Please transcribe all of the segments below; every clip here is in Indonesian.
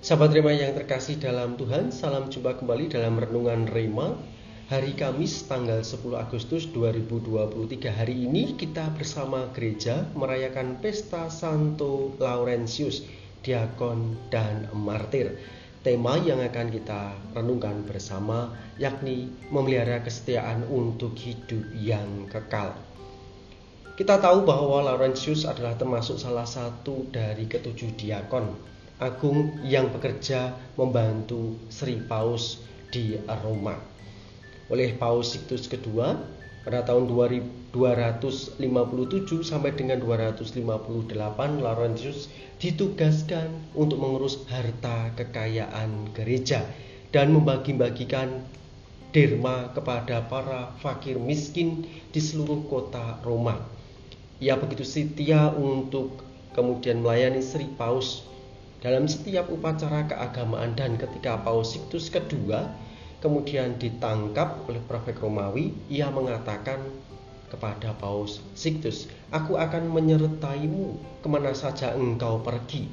Sahabat Rema yang terkasih dalam Tuhan, salam jumpa kembali dalam Renungan Rema hari Kamis tanggal 10 Agustus 2023. Hari ini kita bersama gereja merayakan pesta Santo Laurentius, diakon dan martir. Tema yang akan kita renungkan bersama yakni memelihara kesetiaan untuk hidup yang kekal. Kita tahu bahwa Laurentius adalah termasuk salah satu dari ketujuh diakon agung yang bekerja membantu Sri Paus di Roma. Oleh Paus Sixtus kedua pada tahun 257 sampai dengan 258, Laurentius ditugaskan untuk mengurus harta kekayaan gereja dan membagi-bagikan derma kepada para fakir miskin di seluruh kota Roma. Ia begitu setia untuk kemudian melayani Sri Paus dalam setiap upacara keagamaan, dan ketika Paus Sixtus kedua kemudian ditangkap oleh prefek Romawi, ia mengatakan kepada Paus Sixtus, "Aku akan menyertaimu kemana saja engkau pergi.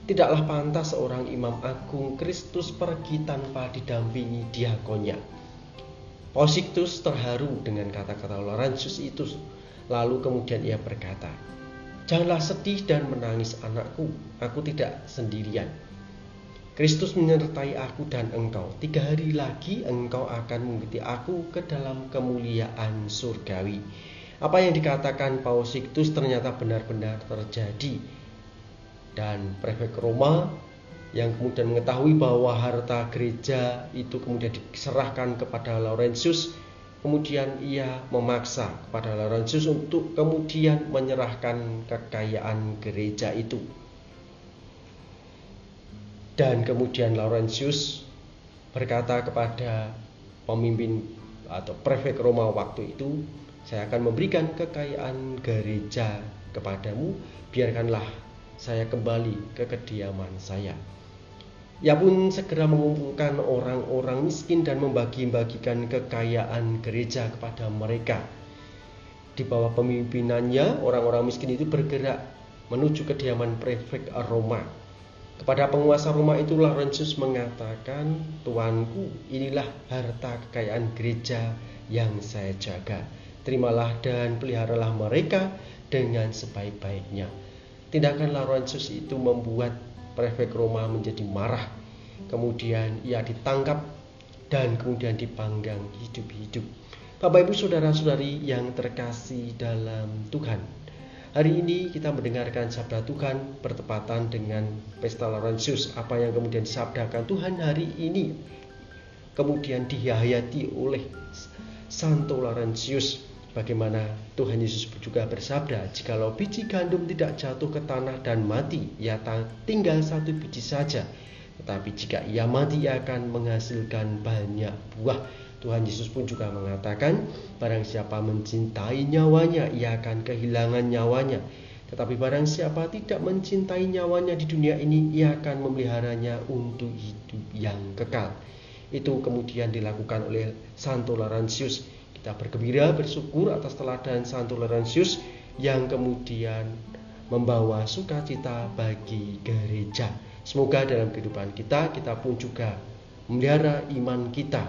Tidaklah pantas seorang imam agung Kristus pergi tanpa didampingi diakonnya." Paus Sixtus terharu dengan kata-kata Laurentius itu. Lalu kemudian ia berkata, "Janganlah sedih dan menangis anakku, aku tidak sendirian. Kristus menyertai aku dan engkau. 3 hari lagi engkau akan mengikuti aku ke dalam kemuliaan surgawi." Apa yang dikatakan Paus Sixtus ternyata benar-benar terjadi. Dan prefek Roma yang kemudian mengetahui bahwa harta gereja itu kemudian diserahkan kepada Laurentius, kemudian ia memaksa kepada Laurentius untuk kemudian menyerahkan kekayaan gereja itu. Dan kemudian Laurentius berkata kepada pemimpin atau prefek Roma waktu itu, "Saya akan memberikan kekayaan gereja kepadamu, biarkanlah saya kembali ke kediaman saya." Ia pun segera mengumpulkan orang-orang miskin dan membagi-bagikan kekayaan gereja kepada mereka. Di bawah pemimpinannya, orang-orang miskin itu bergerak menuju kediaman prefek Roma. Kepada penguasa Roma itu Laurentius mengatakan, "Tuanku, inilah harta kekayaan gereja yang saya jaga. Terimalah dan peliharalah mereka dengan sebaik-baiknya." Tindakan Laurentius itu membuat prefek Roma menjadi marah. Kemudian ia ditangkap dan kemudian dipanggang hidup-hidup. Bapak Ibu saudara-saudari yang terkasih dalam Tuhan, hari ini kita mendengarkan sabda Tuhan bertepatan dengan pesta Laurentius. Apa yang kemudian disabdakan Tuhan hari ini kemudian dihayati oleh Santo Laurentius. Bagaimana Tuhan Yesus juga bersabda, "Jikalau biji gandum tidak jatuh ke tanah dan mati, ia tinggal 1 biji saja. Tetapi jika ia mati, ia akan menghasilkan banyak buah." Tuhan Yesus pun juga mengatakan, "Barang siapa mencintai nyawanya, ia akan kehilangan nyawanya. Tetapi barang siapa tidak mencintai nyawanya di dunia ini, ia akan memeliharanya untuk hidup yang kekal." Itu kemudian dilakukan oleh Santo Laurentius. Kita bergembira, bersyukur atas teladan Santo Laurentius yang kemudian membawa sukacita bagi gereja. Semoga dalam kehidupan kita pun juga memelihara iman kita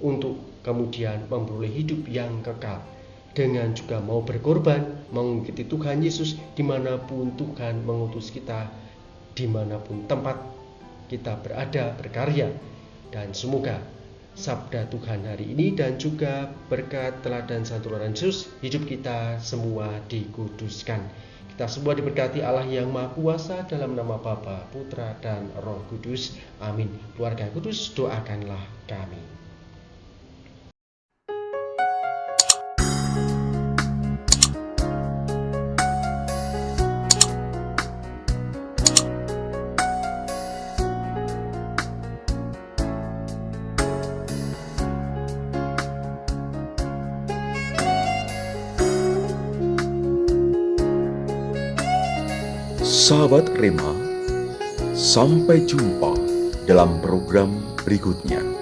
untuk kemudian memperoleh hidup yang kekal, dengan juga mau berkorban, mengikuti Tuhan Yesus dimanapun Tuhan mengutus kita, dimanapun tempat kita berada, berkarya. Dan semoga sabda Tuhan hari ini dan juga berkat teladan Santo Laurentius, hidup kita semua dikuduskan. Kita semua diberkati Allah yang Maha Kuasa, dalam nama Bapa, Putra, dan Roh Kudus. Amin. Keluarga kudus, doakanlah kami. Sahabat Rema, sampai jumpa dalam program berikutnya.